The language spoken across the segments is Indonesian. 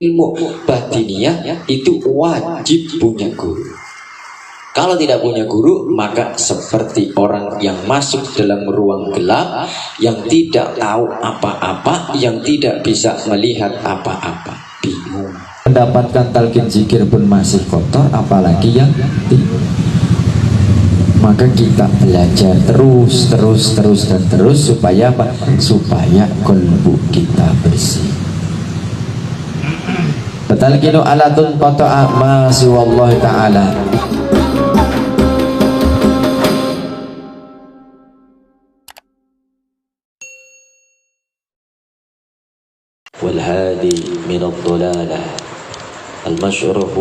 ilmu batiniyah itu wajib punya guru. Kalau tidak punya guru, maka seperti orang yang masuk dalam ruang gelap, yang tidak tahu apa-apa, yang tidak bisa melihat apa-apa, bingung. Mendapatkan talqin zikir pun masih kotor, apalagi yang tidur. Maka kita belajar terus supaya apa? Supaya kolbu kita bersih. Talqinu alatun qata'a ma siwallahi ta'ala. والهادي من الضلالة المشرف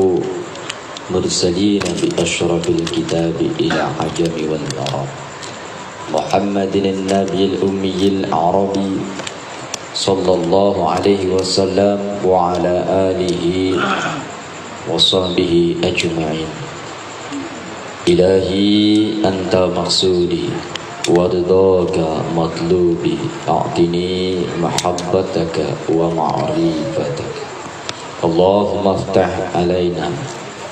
مرسلين بأشرف الكتاب إلى عجم والعرب محمد النبي الأمي العربي صلى الله عليه وسلم وعلى آله وصحبه أجمعين. إلهي أنت مقصودي ورضاك مطلوبي أعطني محبتك ومعرفتك. اللهم افتح علينا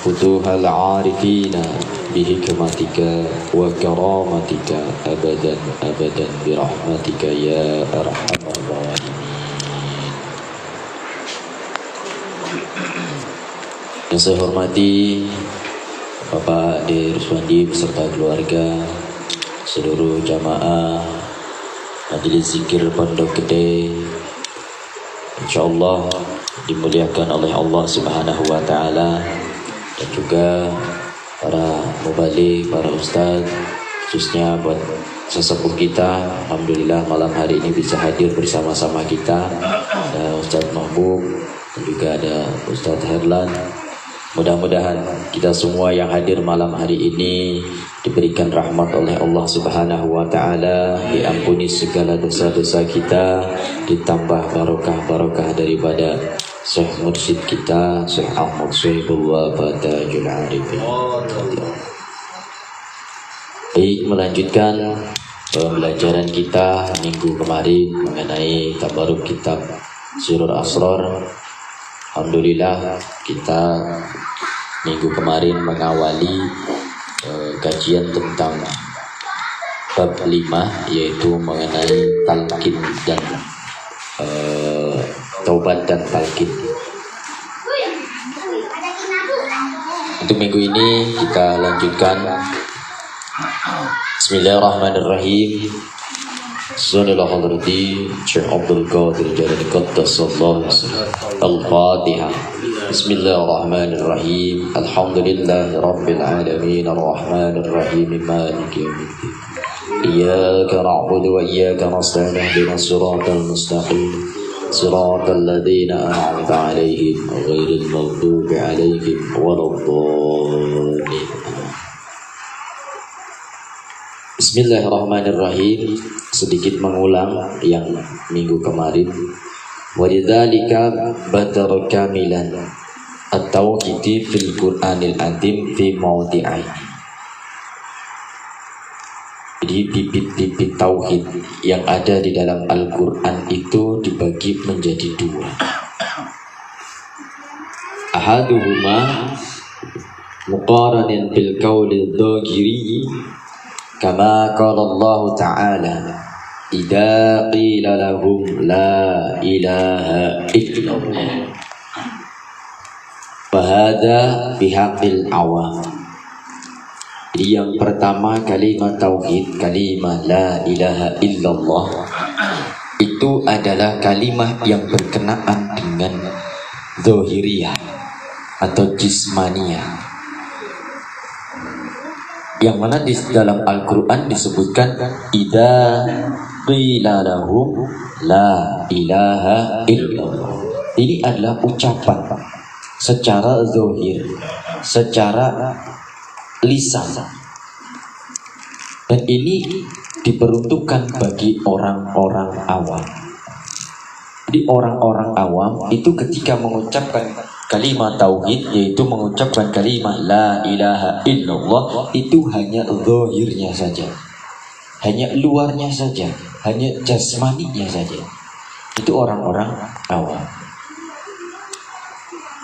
فتوح العارفين بحكمتك وكرامتك أبدا أبدا برحمتك يا أرحم الراحمين. Yang saya hormati Bapak Ade Ruswandi beserta keluarga, seluruh jamaah Majelis Zikir Pondok Gede, insyaallah dimuliakan oleh Allah Subhanahu wa taala, dan juga para mubalik, para ustaz, khususnya buat sesepuh kita. Alhamdulillah malam hari ini bisa hadir bersama-sama kita. Ada Ustaz Mahbub dan juga ada Ustaz Herlan. Mudah-mudahan kita semua yang hadir malam hari ini diberikan rahmat oleh Allah Subhanahu wa taala, diampuni segala dosa-dosa kita, ditambah barokah daripada Syekh Mursyid kita, Syekh Ahmad Syahibullah Fatajul Arifin. Baik, melanjutkan pembelajaran kita minggu kemarin mengenai tabaruk kitab Sirrul Asrar. Alhamdulillah kita minggu kemarin mengawali kajian tentang bab 5, yaitu mengenai talqin dan taubat dan talqin. Untuk minggu ini kita lanjutkan. Bismillahirrahmanirrahim. Sunnilah hadrati Syekh Abdul Qadir Jalani Qaddasallahu Al-Fatihah. Bismillahirrahmanirrahim. Alhamdulillahi Rabbil Alamin Ar-Rahmanirrahim Maliki Yawmiddin. Iyyaka na'budu wa iyyaka nasta'in ihdinas siratal mustaqim siratal ladzina an'amta 'alaihim ghairil maghdubi 'alaihim waladdallin. Bismillahirrahmanirrahim. Sedikit mengulang yang minggu kemarin. Walidzalika badar kamilan at-tauhidi fil Qur'anil Azim fi mawdi'ain. Jadi bibit-bibit tauhid yang ada di dalam Al-Qur'an itu dibagi menjadi 2. Ahaduhuma muqaranin bil qawli dzahiri kama qala Allah Ta'ala idza qila lahum la ilaha illallah wa hadza bihaqqil awam. Jadi yang pertama kalimat tauhid, kalimat la ilaha illallah, itu adalah kalimat yang berkenaan dengan zahiriyah atau jismaniyah, yang mana di dalam Al-Quran disebutkan idza qila lahum la ilaha illallah. Ini adalah ucapan secara zahir, secara lisan, dan ini diperuntukkan bagi orang-orang awam. Jadi orang-orang awam itu ketika mengucapkan kalimat tauhid, yaitu mengucapkan kalimat la ilaha illallah, itu hanya zahirnya saja, hanya luarnya saja, hanya jasmaninya saja. Itu orang-orang awam.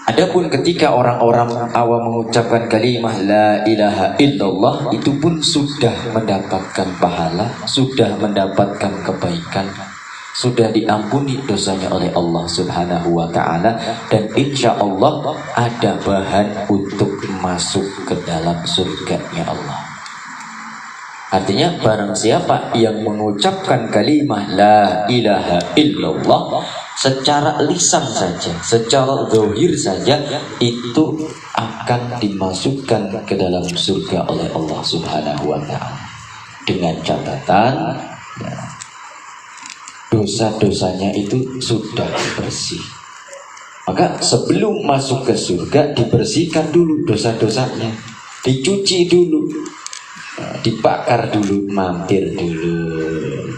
Adapun ketika orang-orang awam mengucapkan kalimah la ilaha illallah, itu pun sudah mendapatkan pahala, sudah mendapatkan kebaikan, sudah diampuni dosanya oleh Allah Subhanahu wa ta'ala, dan insya Allah ada bahan untuk masuk ke dalam surganya Allah. Artinya barang siapa yang mengucapkan kalimah la ilaha illallah secara lisan saja, secara zahir saja, itu akan dimasukkan ke dalam surga oleh Allah Subhanahu wa ta'ala, dengan catatan ya, dosa-dosanya itu sudah bersih. Maka sebelum masuk ke surga dibersihkan dulu dosa-dosanya, dicuci dulu, dibakar dulu, mampir dulu.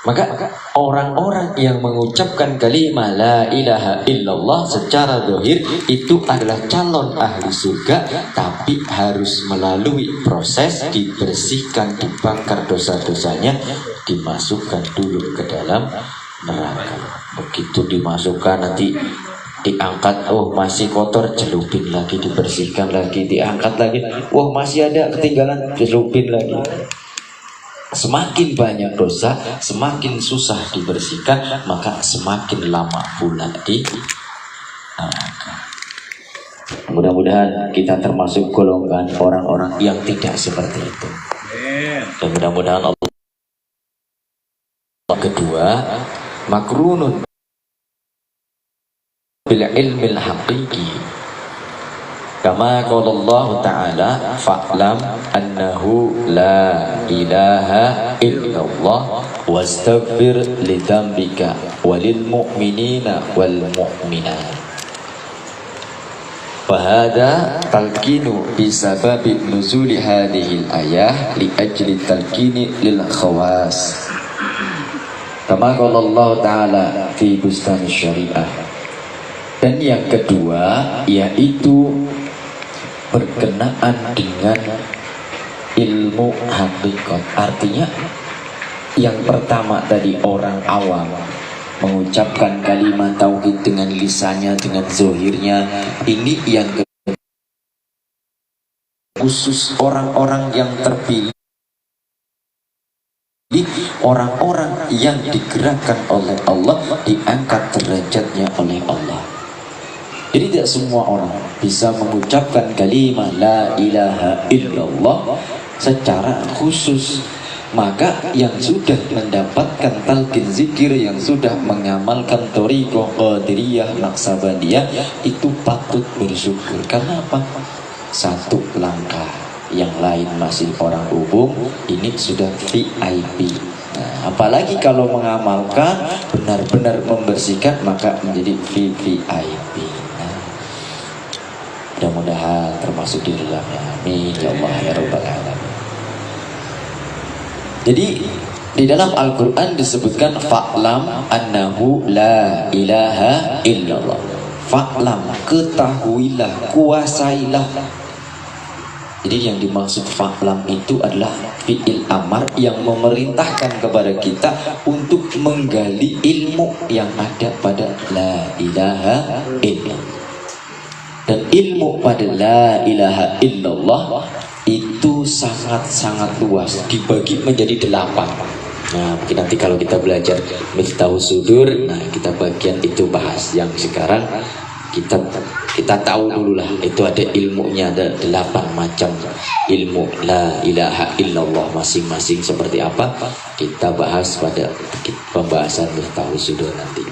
Maka orang-orang yang mengucapkan kalimah la ilaha illallah secara zahir itu adalah calon ahli surga, tapi harus melalui proses dibersihkan, dibakar dosa-dosanya, dimasukkan dulu ke dalam neraka. Begitu dimasukkan nanti diangkat, oh masih kotor, celupin lagi, dibersihkan lagi, diangkat lagi, oh masih ada ketinggalan, celupin lagi. Semakin banyak dosa, semakin susah dibersihkan, maka semakin lama pula di neraka. Mudah-mudahan kita termasuk golongan orang-orang yang tidak seperti itu. Dan mudah-mudahan Allah. Kedua, makrunun bil ilmil haqiqi. Kama qala Allah Ta'ala fa'lam annahu la ilaha illallah wastaghfir li dzambika walil mu'minina wal mu'minat. Wa hadha talqinu bi sababi nuzuli hadhihi al-ayah li ajli talqini lil khawas. Kama qala Allah Ta'ala fi bustan syariah. Dan yang kedua yaitu berkenaan dengan ilmu hakikat. Artinya yang pertama tadi orang awam mengucapkan kalimat tauhid dengan lisannya, dengan zahirnya. Ini yang khusus orang-orang yang terpilih, orang-orang yang digerakkan oleh Allah, diangkat derajatnya oleh Allah. Jadi tidak semua orang bisa mengucapkan kalimat la ilaha illallah secara khusus. Maka yang sudah mendapatkan talqin zikir, yang sudah mengamalkan thariqah qadiriyah naqsabandiyah, itu patut bersyukur. Karena apa? Satu langkah, yang lain masih orang umum, ini sudah VIP. Nah, apalagi kalau mengamalkan, benar-benar membersihkan, maka menjadi VVIP. Mudah-mudahan termasuk di dalamnya. Amin ya Allah ya Rabbal Alamin. Jadi di dalam Al-Quran disebutkan fa'lam annahu la ilaha illallah. Fa'lam, ketahuilah, kuasailah. Jadi yang dimaksud fa'lam itu adalah fi'il amar yang memerintahkan kepada kita untuk menggali ilmu yang ada pada la ilaha illallah. Dan ilmu pada la ilaha illallah itu sangat-sangat luas, dibagi menjadi 8. Nah, mungkin nanti kalau kita belajar Miftahus Sudur, nah kita bagian itu bahas. Yang sekarang kita tahu dulu lah, itu ada ilmunya, ada 8 macam ilmu la ilaha illallah masing-masing seperti apa. Kita bahas pada pembahasan Miftahus Sudur nanti.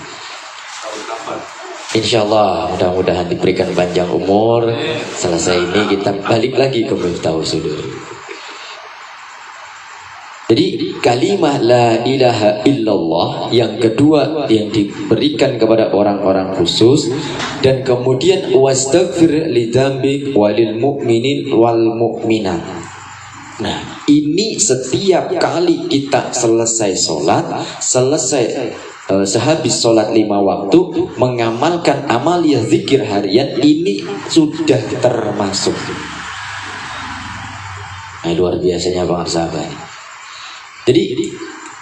Insya Allah mudah-mudahan diberikan panjang umur. Selesai ini kita balik lagi ke Miftahus Sudur. Jadi kalimat la ilaha illallah yang kedua yang diberikan kepada orang-orang khusus. Dan kemudian wastaghfir li dzambik walil mu'minin wal mu'minat. Nah, ini setiap kali kita selesai sholat, sehabis sholat 5 waktu, mengamalkan amaliyah zikir harian, ini sudah termasuk. Nah, luar biasanya Bang Sahabat. Jadi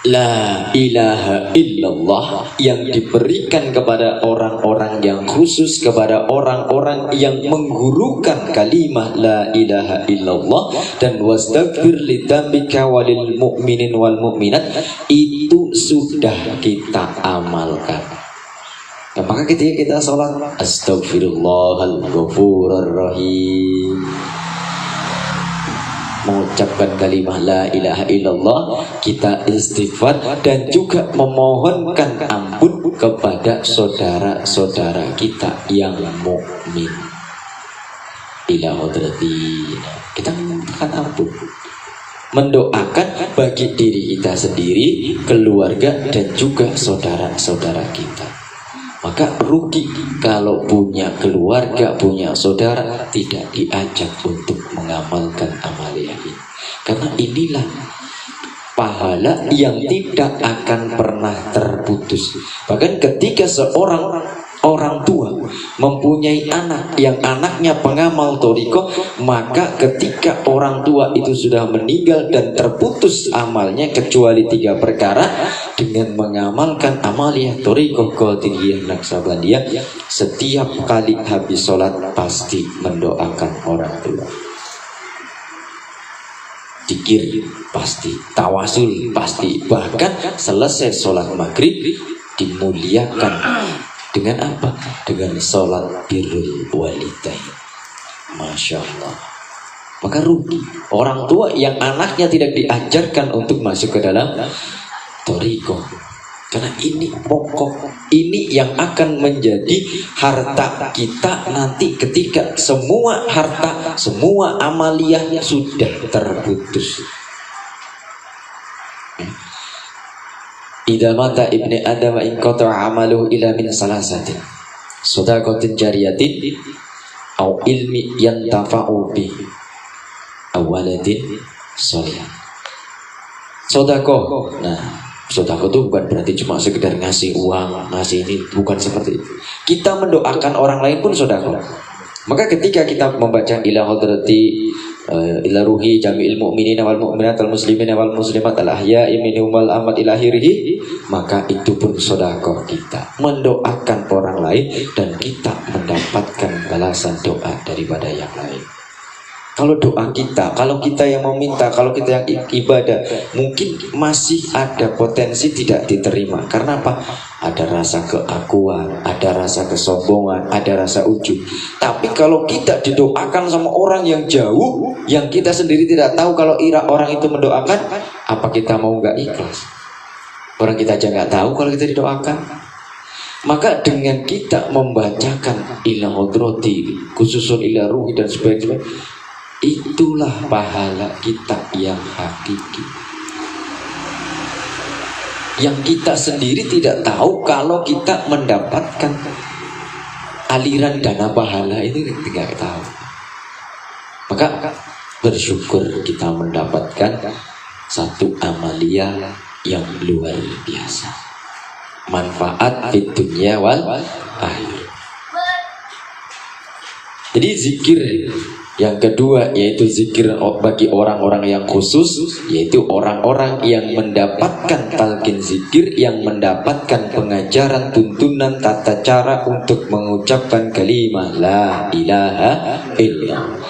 La ilaha illallah yang diberikan kepada orang-orang yang khusus, kepada orang-orang yang menggurukan kalimah la ilaha illallah, dan wastaghfir lidzambika walil mu'minin wal mu'minat, itu sudah kita amalkan. Nah, maka ketika kita sholat astaghfirullahal ghafurur rahim, mengucapkan kalimah la ilaha illallah, kita istighfar dan juga memohonkan ampun kepada saudara-saudara kita yang mukmin. Ila hadrati, kita memintakan ampun, mendoakan bagi diri kita sendiri, keluarga, dan juga saudara-saudara kita. Maka rugi kalau punya keluarga, punya saudara tidak diajak untuk mengamalkan amalia ini. Karena inilah pahala yang tidak akan pernah terputus. Bahkan ketika seorang orang tua mempunyai anak yang anaknya pengamal thariqah, maka ketika orang tua itu sudah meninggal dan terputus amalnya kecuali 3 perkara, dengan mengamalkan amaliyah thariqah Qadiriyah Naqsabandiyah, setiap kali habis sholat pasti mendoakan orang tua, zikir pasti, tawasul pasti, bahkan selesai sholat maghrib dimuliakan dengan apa? Dengan sholat birrul walidain. Masya Allah. Maka rugi orang tua yang anaknya tidak diajarkan untuk masuk ke dalam thariqah. Karena ini pokok, ini yang akan menjadi harta kita nanti ketika semua harta, semua amaliyah sudah terputus. Idza mata ibni Adam in qata'a amaluhu ila min salasatin, shadaqatin jariyatin au ilmi yantafa'u bi aw waladin sholih. Sedekah. Nah, sedekah itu bukan berarti cuma sekedar ngasih uang, ngasih ini, bukan seperti itu. Kita mendoakan orang lain pun sedekah. Maka ketika kita membaca ila hadrati ila ruhi jami'il mu'minin wal mu'minat wal muslimin wal muslimat al ahya'i minhum wal amat ila akhirih, maka itu pun sedekah kita, mendoakan orang lain dan kita mendapatkan balasan doa daripada yang lain. Kalau doa kita, kalau kita yang meminta, kalau kita yang ibadah, mungkin masih ada potensi tidak diterima. Karena apa? Ada rasa keakuan, ada rasa kesombongan, ada rasa ujub. Tapi kalau kita didoakan sama orang yang jauh, yang kita sendiri tidak tahu kalau orang itu mendoakan, apa kita mau nggak ikhlas? Orang kita aja nggak tahu kalau kita didoakan. Maka dengan kita membacakan ila hadrati, khususun ila ruhi dan sebagainya, itulah pahala kita yang hakiki, yang kita sendiri tidak tahu kalau kita mendapatkan aliran dana pahala itu, tidak tahu. Maka bersyukur kita mendapatkan satu amalia yang luar biasa, manfaat di dunia wal akhir. Jadi zikir yang kedua yaitu zikir bagi orang-orang yang khusus, yaitu orang-orang yang mendapatkan talqin zikir, yang mendapatkan pengajaran tuntunan tata cara untuk mengucapkan kalimah la ilaha illallah.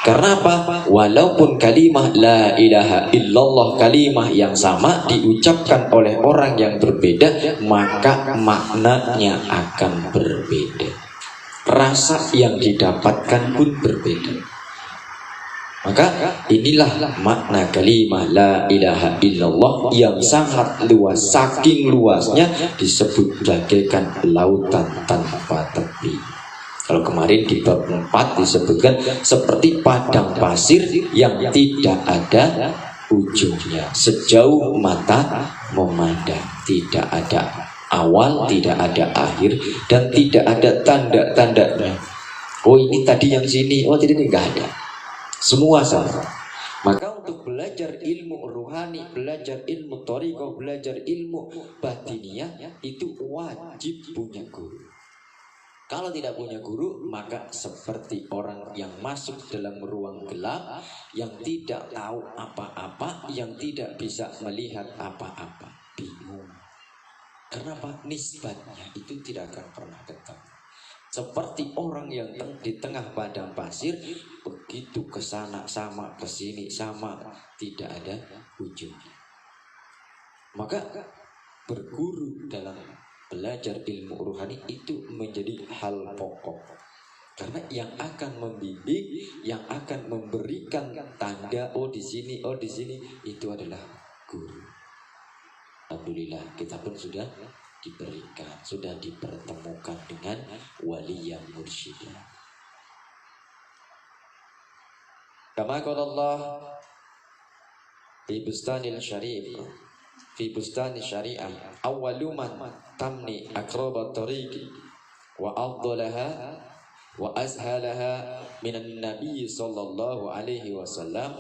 Karena apa? Walaupun kalimah la ilaha illallah, kalimah yang sama diucapkan oleh orang yang berbeda, maka maknanya akan berbeda, rasa yang didapatkan pun berbeda. Maka inilah makna kalimah la ilaha illallah yang sangat luas, saking luasnya disebut bagaikan lautan tanpa tepi. Kalau kemarin di bab 4 disebutkan seperti padang pasir yang tidak ada ujungnya, sejauh mata memandang, tidak ada awal, tidak ada akhir, dan tidak ada tanda-tandanya. Oh ini tadi yang sini, oh jadi ini enggak ada. Semua sama. Maka untuk belajar ilmu ruhani, belajar ilmu thariqah, belajar ilmu batiniyah, itu wajib punya guru. Kalau tidak punya guru, maka seperti orang yang masuk dalam ruang gelap, yang tidak tahu apa-apa, yang tidak bisa melihat apa-apa. bingung. Karena apa? Nisbatnya itu tidak akan pernah ketemu. Seperti orang yang di tengah padang pasir, begitu ke sana sama, ke sini sama, tidak ada ujungnya. Maka berguru dalam belajar ilmu ruhani itu menjadi hal pokok. Karena yang akan membimbing, yang akan memberikan tanda oh di sini itu adalah guru. Alhamdulillah kita pun sudah diberikan, sudah dipertemukan dengan wali yang mursyid. Kama qala Allah fi bustanil syarif fi bustani syariah awwalu man tamni aqrabat tariqi wa afdalaha wa azhalaha minan nabiy sallallahu alaihi wasallam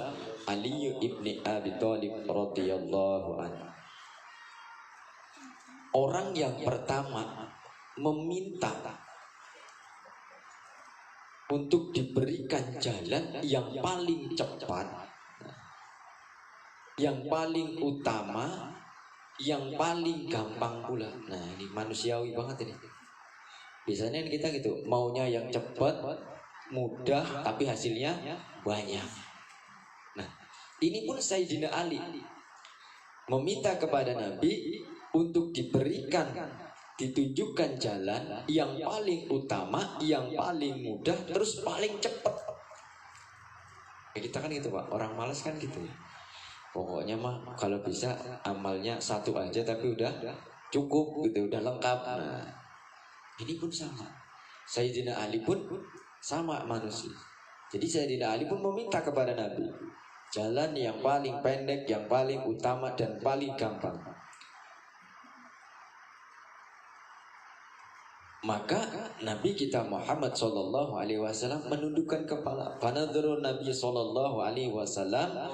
Ali ibn Abi Thalib radhiyallahu anhu. Orang yang pertama meminta untuk diberikan jalan yang paling cepat, yang paling utama, yang paling gampang pula. Nah ini manusiawi banget ini. Biasanya kita gitu, maunya yang cepat, mudah, tapi hasilnya banyak. Nah ini pun Sayyidina Ali meminta kepada Nabi untuk diberikan, ditunjukkan jalan yang paling utama, yang paling mudah, terus paling cepat. Kita kan gitu Pak, orang malas kan gitu. Pokoknya mah kalau bisa amalnya satu aja tapi udah cukup gitu, udah lengkap. Nah, ini pun sama. Sayyidina Ali pun sama manusia. Jadi Sayyidina Ali pun meminta kepada Nabi jalan yang paling pendek, yang paling utama dan paling gampang. Maka Nabi kita Muhammad sallallahu alaihi wasallam menundukkan kepala. Fanadhuru Nabi sallallahu alaihi wasallam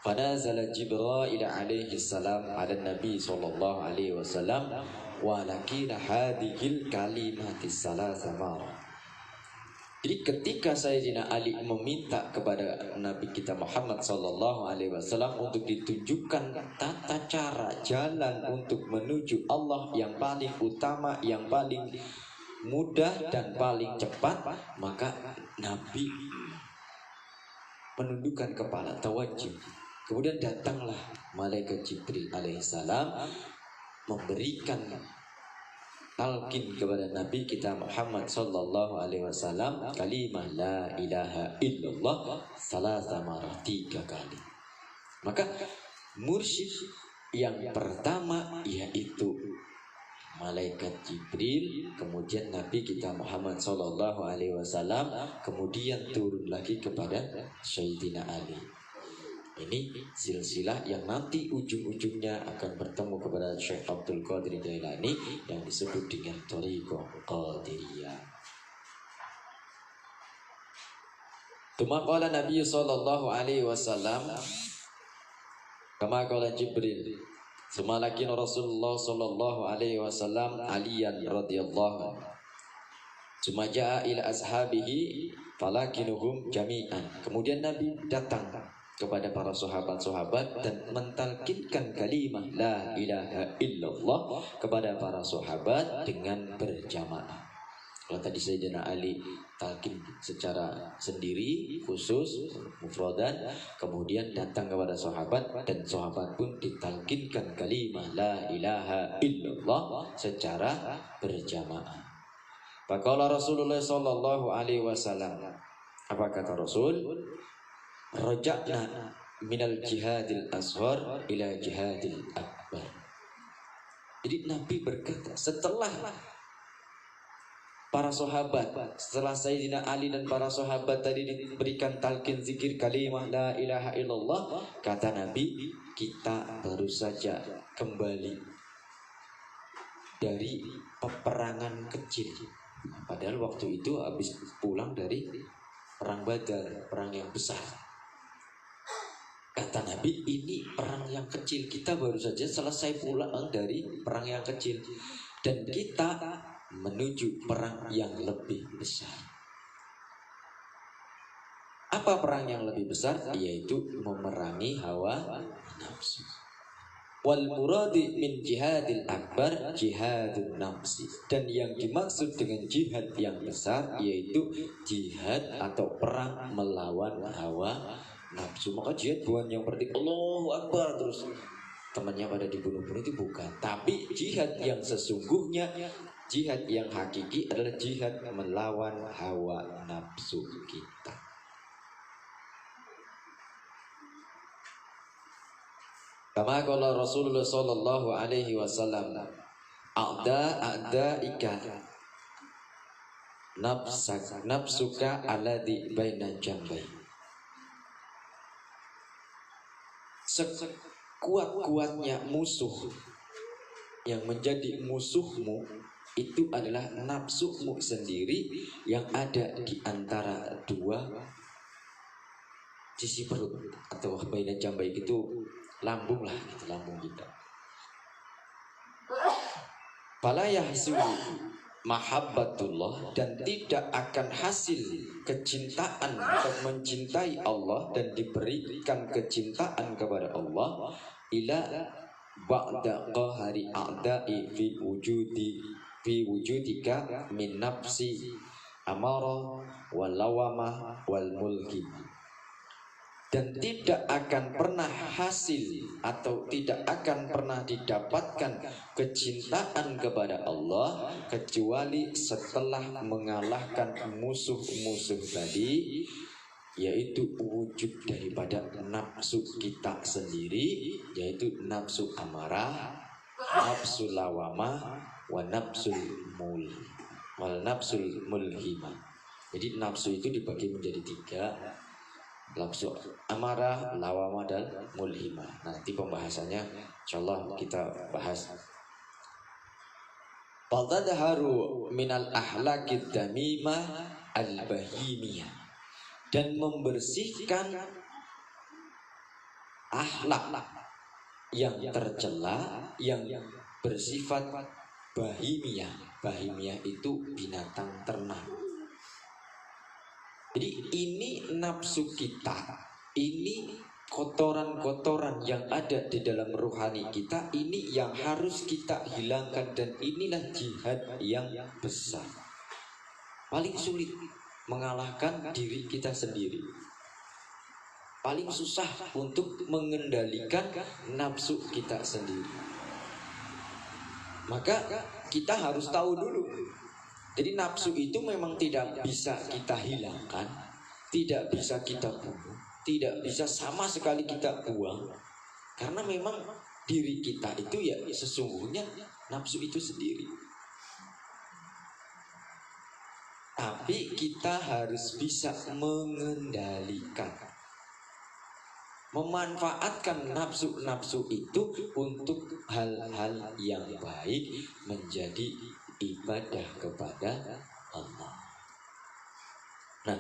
fanazala Jibril alaihi salam ala Nabi sallallahu alaihi wasallam wa lakina hadhil kalimatis salasa marah. Jadi ketika Sayyidina Ali meminta kepada Nabi kita Muhammad sallallahu alaihi wasallam untuk ditunjukkan tata cara jalan untuk menuju Allah yang paling utama, yang paling mudah dan paling cepat, maka Nabi menundukkan kepala, tawajjuh. Kemudian datanglah malaikat Jibril alaihissalam memberikan talqin kepada Nabi kita Muhammad sallallahu alaihi wasallam kalimah la ilaha illallah salasa marah, 3 kali. Maka mursyid yang pertama yaitu malaikat Jibril, kemudian Nabi kita Muhammad sallallahu alaihi wasallam, kemudian turun lagi kepada Sayyidina Ali. Ini silsilah yang nanti ujung-ujungnya akan bertemu kepada Syekh Abdul Qadir Jailani yang disebut dengan Thariqah Qadiriyah. Tuma qala Nabi sallallahu alaihi wasallam kama qala Jibril semalakin Rasulullah sallallahu alaihi wasallam aliyan radhiyallahu anhu. Suma jaa ila ashabihi falakinuhum jami'an. Kemudian Nabi datang kepada para sahabat-sahabat dan mentalkinkan kalimat la ilaha illallah kepada para sahabat dengan berjamaah. Kalau tadi Sayyidina Ali talkin secara sendiri khusus mufradan, kemudian datang kepada sahabat dan sahabat pun ditalkinkan kalimat la ilaha illallah secara berjamaah. Faqala Rasulullah sallallahu alaihi wasallam, apa kata Rasul? Raja'na minal jihadil asghar ila jihadil akbar. Jadi Nabi berkata setelah para sahabat, setelah Sayyidina Ali dan para sahabat tadi diberikan talqin zikir kalimah la ilaha illallah, kata Nabi, kita baru saja kembali dari peperangan kecil. Padahal waktu itu habis pulang dari perang Badar, perang yang besar. Kata Nabi, ini perang yang kecil, kita baru saja selesai pulang dari perang yang kecil dan kita menuju perang yang lebih besar. Apa perang yang lebih besar? Yaitu memerangi hawa nafsu. Wal muradi min jihadil akbar jihadun nafsi. Dan yang dimaksud dengan jihad yang besar yaitu jihad atau perang melawan hawa nafsu. Maka jihad bukan yang berarti Allahu Akbar terus temannya pada dibunuh-bunuh, itu bukan. Tapi jihad yang sesungguhnya, jihad yang hakiki adalah jihad melawan hawa nafsu kita. Kama qala Rasulullah sallallahu alaihi wasallam, a'da'ika nafsuka alladhi baina jambai. Sekuat-kuatnya musuh yang menjadi musuhmu itu adalah nafsumu sendiri yang ada di antara dua sisi perut, atau baina jambai itu lambung lah, gitu, lambung kita. Fala yahsulu mahabbatullah, dan tidak akan hasil kecintaan atau mencintai Allah dan diberikan kecintaan kepada Allah ila ba'da qahari a'da'i fi wujudika min nafsi amara wal lawama wal mulki. Dan tidak akan pernah hasil atau tidak akan pernah didapatkan kecintaan kepada Allah kecuali setelah mengalahkan musuh-musuh tadi, yaitu wujud daripada nafsu kita sendiri, yaitu nafsu amarah, nafsu lawama, wa nafsul mulhimah. Jadi nafsu itu dibagi menjadi 3. Nafsu amarah, lawama, dan mulhimah. Nanti pembahasannya insyaallah kita bahas. Fadhaharu minal ahlakid damimah al-bahimiyah, dan membersihkan akhlak yang tercela yang bersifat bahimiyah. Bahimiyah itu binatang ternak. Jadi ini nafsu kita, ini kotoran-kotoran yang ada di dalam ruhani kita, ini yang harus kita hilangkan. Dan inilah jihad yang besar. Paling sulit mengalahkan diri kita sendiri. Paling susah untuk mengendalikan nafsu kita sendiri. Maka kita harus tahu dulu. Jadi nafsu itu memang tidak bisa kita hilangkan, tidak bisa kita bunuh, tidak bisa sama sekali kita buang. Karena memang diri kita itu ya sesungguhnya nafsu itu sendiri. Tapi kita harus bisa mengendalikan, memanfaatkan nafsu-nafsu itu untuk hal-hal yang baik, menjadi ibadah kepada Allah. Nah,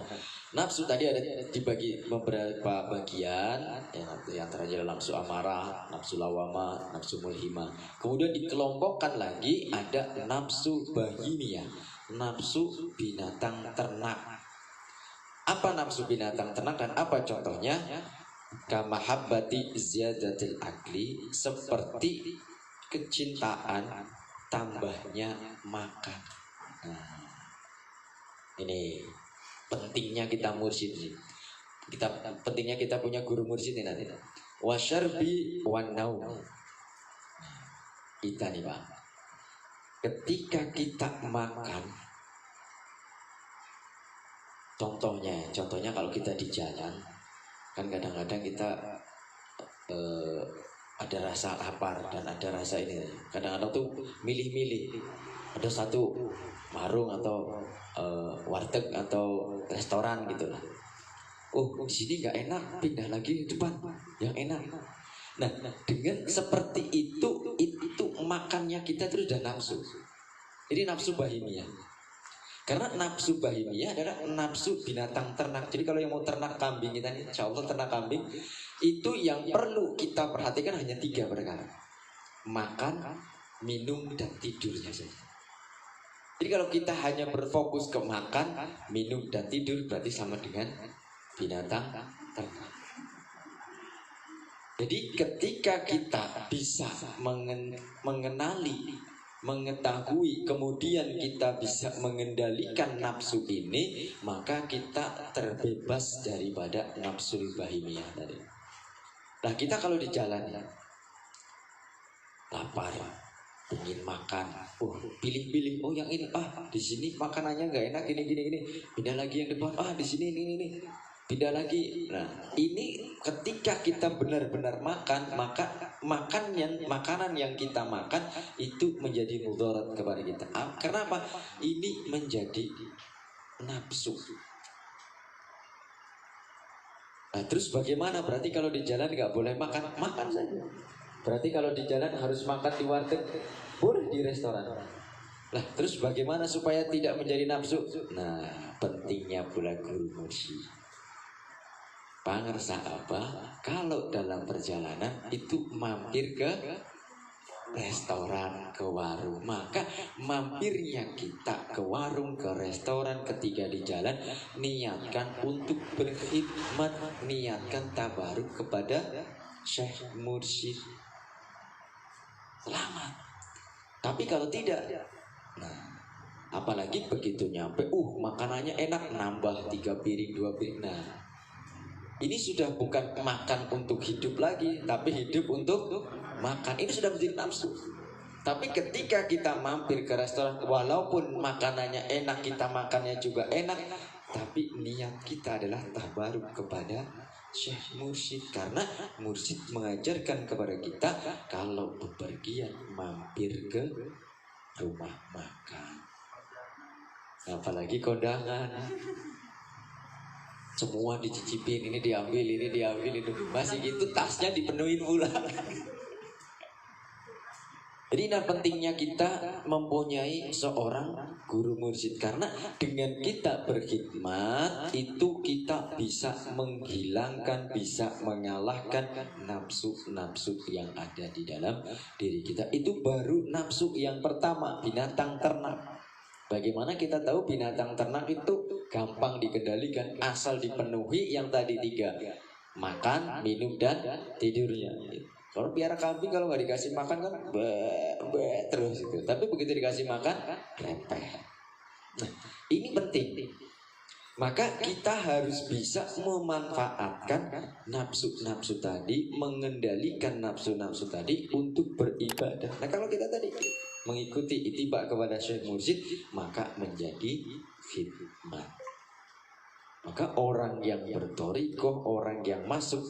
nafsu tadi ada dibagi beberapa bagian, yang terakhir nafsu amarah, nafsu lawama, nafsu mulhimah. Kemudian dikelompokkan lagi ada nafsu bahimiyah, nafsu binatang ternak. Apa nafsu binatang ternak dan apa contohnya? Kamahabbati ziyadatil akli, seperti kecintaan tambahnya makan. Nah, ini pentingnya kita mursyid nih. Pentingnya kita punya guru mursyid ini nanti. Wasyarbi wan naum. Kita nih Pak, ketika kita makan, contohnya kalau kita di jalan, kan kadang-kadang kita ada rasa lapar dan ada rasa ini. Kadang-kadang tuh milih-milih. Ada satu warung atau warteg atau restoran gitu lah. Oh, di sini nggak enak, pindah lagi ke depan yang enak. Nah, dengan seperti itu makannya kita itu udah nafsu. Jadi nafsu bahimiyah. Karena nafsu bahimiyah adalah nafsu binatang ternak. Jadi kalau yang mau ternak kambing kita ini, insya Allah ternak kambing, itu yang perlu kita perhatikan hanya 3 perkara: makan, minum, dan tidurnya saja. Jadi kalau kita hanya berfokus ke makan, minum, dan tidur, berarti sama dengan binatang ternak. Jadi ketika kita bisa mengenali, mengetahui, kemudian kita bisa mengendalikan nafsu ini, maka kita terbebas daripada nafsu bahimiyah tadi. Nah, kita kalau di jalan ya, lapar, ingin makan, pilih-pilih, oh yang ini, di sini makanannya nggak enak, gini, pindah lagi yang depan, di sini ini, pindah lagi. Nah, ini ketika kita benar-benar makan, maka makanan yang kita makan itu menjadi mudarat kepada kita. Kenapa? Ini menjadi nafsu. Nah, terus bagaimana? Berarti kalau di jalan nggak boleh makan saja. Berarti kalau di jalan harus makan di warteg, boleh di restoran. Nah, terus bagaimana supaya tidak menjadi nafsu? Nah, pentingnya pula guru mursyid. Pangersa apa? Kalau dalam perjalanan itu mampir ke restoran, ke warung, maka mampirnya kita ke warung, ke restoran ketika di jalan, niatkan untuk berkhidmat, niatkan tabaruk kepada Syekh Mursyid. Selamat. Tapi kalau tidak, nah, apalagi begitu nyampe, makanannya enak, nambah 3 piring, 2 piring. Nah, ini sudah bukan makan untuk hidup lagi, tapi hidup untuk makan. Ini sudah menjadi nafsu. Tapi ketika kita mampir ke restoran, walaupun makanannya enak, kita makannya juga enak, tapi niat kita adalah tabaruk kepada Syekh Mursyid. Karena Mursyid mengajarkan kepada kita, kalau bepergian mampir ke rumah makan, apalagi kondangan, semua dicicipin, ini diambil, itu masih gitu, tasnya dipenuhin pula. Jadi pentingnya kita mempunyai seorang guru mursyid, karena dengan kita berkhidmat itu kita bisa menghilangkan, bisa mengalahkan nafsu-nafsu yang ada di dalam diri kita. Itu baru nafsu yang pertama, binatang ternak. Bagaimana kita tahu binatang ternak itu gampang dikendalikan asal dipenuhi yang tadi 3, makan, minum, dan tidurnya. Kalau piara kambing kalau nggak dikasih makan kan terus itu. Tapi begitu dikasih makan, lepeh. Nah, ini penting. Maka kita harus bisa memanfaatkan nafsu-nafsu tadi, mengendalikan nafsu-nafsu tadi untuk beribadah. Nah, kalau kita tadi mengikuti ittiba kepada Syekh Mursyid, maka menjadi khidmat. Maka orang yang berthariqah, orang yang masuk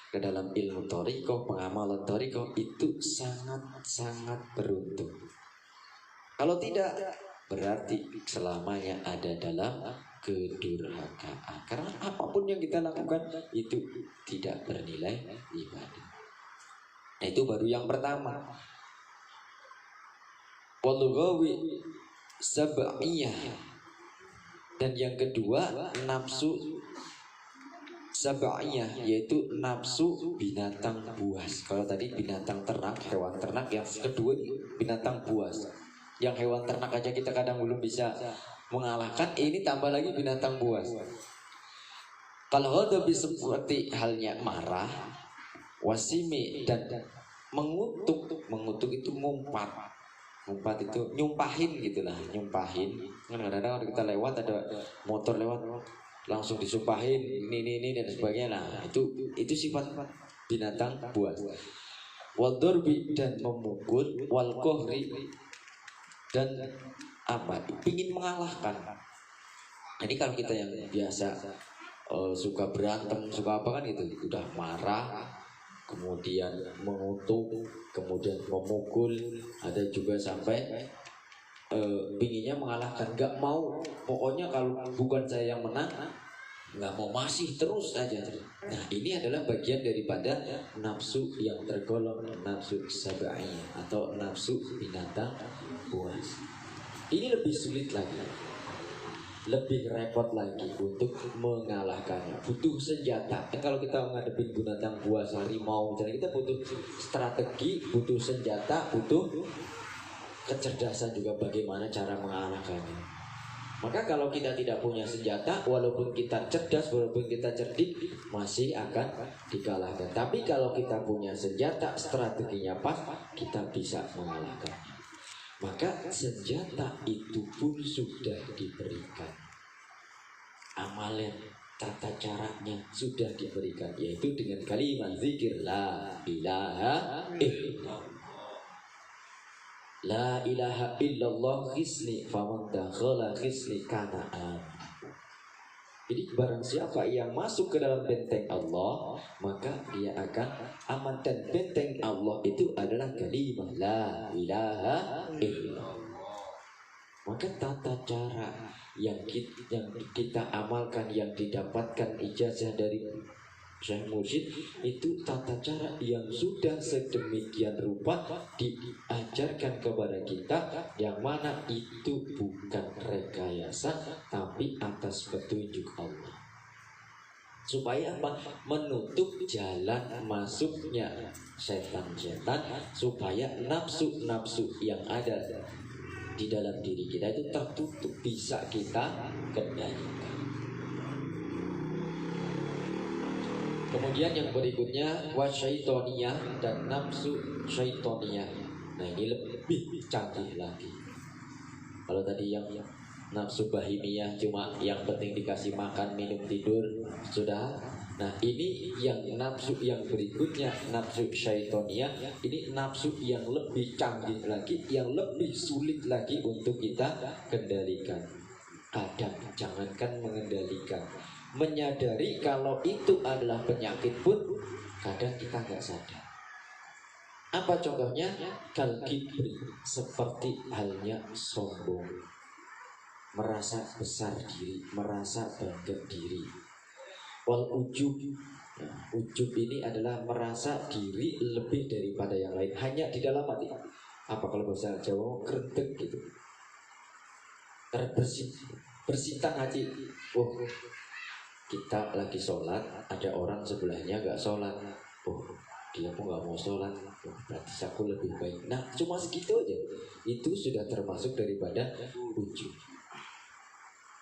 ke dalam ilmu thariqah, pengamalan thariqah, itu sangat-sangat beruntung. Kalau tidak, berarti selamanya ada dalam kedurhakaan. Karena apapun yang kita lakukan itu tidak bernilai ibadah. Nah, itu baru yang pertama. Walughawi sab'iyah. Dan yang kedua, nafsu sab'iyah, yaitu nafsu binatang buas. Kalau tadi binatang ternak, hewan ternak, yang kedua binatang buas. Yang hewan ternak aja kita kadang belum bisa mengalahkan, ini tambah lagi binatang buas. Kalau lebih seperti halnya marah, wasimi, dan mengutuk itu ngumpat itu nyumpahin gitulah, nyumpahin. Kadang-kadang kalau kita lewat ada motor lewat langsung disumpahin ini dan sebagainya. Nah, itu sifat binatang buas. Wadurbi, dan memukul, wal kohri, dan ingin mengalahkan. Jadi kalau kita yang biasa suka berantem, suka apa kan itu, udah marah, kemudian mengutuk, kemudian memukul, ada juga sampai pinginnya mengalahkan, nggak mau, pokoknya kalau bukan saya yang menang, nggak mau, masih terus aja. Nah, ini adalah bagian daripada nafsu yang tergolong nafsu sab'iyah atau nafsu binatang buas. Ini lebih sulit lagi, lebih repot lagi untuk mengalahkannya. Butuh senjata. Kalau kita menghadapi binatang buas, harimau, misalnya, kita butuh strategi, butuh senjata, butuh kecerdasan juga bagaimana cara mengalahkannya. Maka kalau kita tidak punya senjata, walaupun kita cerdas, walaupun kita cerdik, masih akan dikalahkan. Tapi kalau kita punya senjata, strateginya pas, kita bisa mengalahkannya. Maka senjata itu pun sudah diberikan. Amalan, tata caranya sudah diberikan, yaitu dengan kalimat zikir la ilaha illallah. La ilaha illallah khisni faman dakhala khisni kana amin. Jadi barang siapa yang masuk ke dalam benteng Allah, maka dia akan aman. Dan benteng Allah itu adalah kalimat la ilaha illallah. Maka tata cara yang kita amalkan, yang didapatkan ijazah dari Syekh Mursyid, itu tata cara yang sudah sedemikian rupa diajarkan kepada kita, yang mana itu bukan rekayasa tapi atas petunjuk Allah. Supaya apa? Menutup jalan masuknya setan-setan, supaya nafsu-nafsu yang ada di dalam diri kita itu tertutup, bisa kita kendalikan. Kemudian yang berikutnya wasyaitoniyah dan nafsu syaitoniyah. Nah ini lebih canggih lagi. Kalau tadi yang nafsu bahimiyah cuma yang penting dikasih makan, minum, tidur, sudah. Nah ini yang nafsu yang berikutnya, nafsu syaitoniyah. Ini nafsu yang lebih canggih lagi, yang lebih sulit lagi untuk kita kendalikan. Kadang jangankan mengendalikan, menyadari kalau itu adalah penyakit pun kadang kita nggak sadar. Apa contohnya? Kal kibri, seperti halnya sombong, merasa besar diri, merasa bangga diri. Wal ujub, nah, ujub ini adalah merasa diri lebih daripada yang lain, hanya di dalam hati. Apa kalau bahasa Jawa kerentek gitu, bersihkan hati. Oh, kita lagi sholat, ada orang sebelahnya gak sholat. Oh, dia pun gak mau sholat. Oh, berarti aku lebih baik. Nah, cuma segitu aja. Itu sudah termasuk daripada ujub.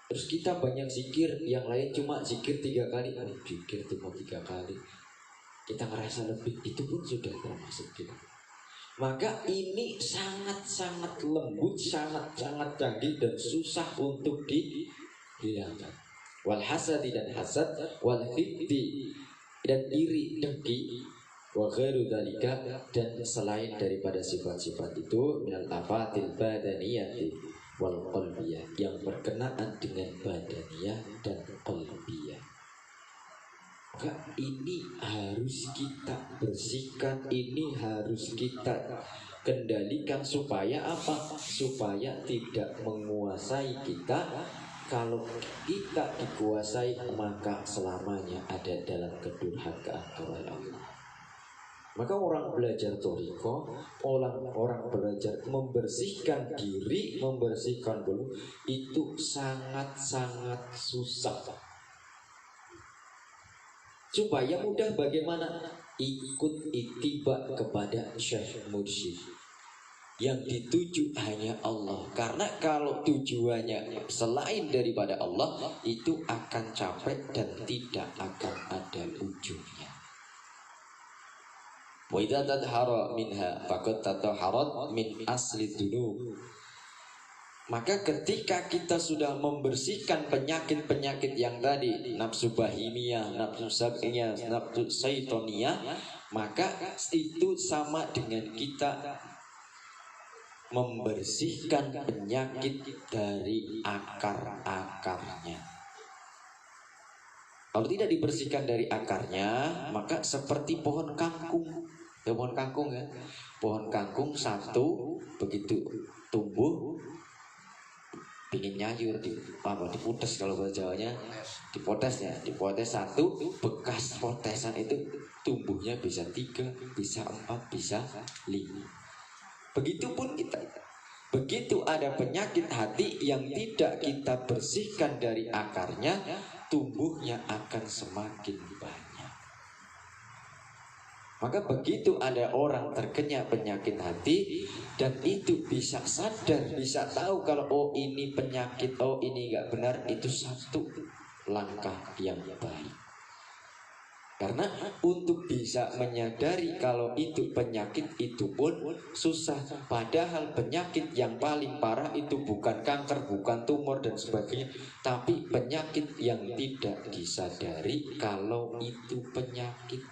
Terus kita banyak zikir, yang lain cuma zikir 3 kali. Oh, zikir cuma 3 kali. Kita ngerasa lebih, itu pun sudah termasuk kita. Maka ini sangat-sangat lembut, sangat-sangat canggih dan susah untuk dihilangkan. Wal hasadi dan hasad, wal hiddi dan iri, dengki, wa ghairu dzalika dan selain daripada sifat-sifat itu, minal afatil badaniyati wal qalbiyah, yang berkenaan dengan badaniyah dan qalbiyah. Maka ini harus kita bersihkan, ini harus kita kendalikan. Supaya apa? Supaya tidak menguasai kita. Kalau kita dikuasai, maka selamanya ada dalam kedurhakaan kepada Allah. Maka orang belajar thariqah, orang belajar membersihkan diri, membersihkan dulu, itu sangat-sangat susah. Supaya mudah bagaimana? Ikut ittiba kepada Syekh Mursyid. Yang dituju hanya Allah. Karena kalau tujuannya selain daripada Allah, itu akan capek dan tidak akan ada ujungnya. Wa idza tadhara minha faqad tataharat min asli dzunub. Maka ketika kita sudah membersihkan penyakit-penyakit yang tadi, nafsu bahimiyah, nafsu sab'iyah, nafsu syaitoniyah, maka itu sama dengan kita membersihkan penyakit dari akar-akarnya. Kalau tidak dibersihkan dari akarnya, maka seperti pohon kangkung. Ya, pohon kangkung ya. Pohon kangkung satu begitu tumbuh, pingin nyayur dipotes, kalau bahasa Jawanya dipotes satu, bekas potesan itu tumbuhnya bisa 3, bisa 4, bisa 5. Begitupun kita. Begitu ada penyakit hati yang tidak kita bersihkan dari akarnya, tumbuhnya akan semakin banyak. Maka begitu ada orang terkena penyakit hati dan itu bisa sadar, bisa tahu kalau oh ini penyakit, oh ini nggak benar, itu satu langkah yang baik. Karena untuk bisa menyadari kalau itu penyakit itu pun susah. Padahal penyakit yang paling parah itu bukan kanker, bukan tumor dan sebagainya, tapi penyakit yang tidak disadari kalau itu penyakit.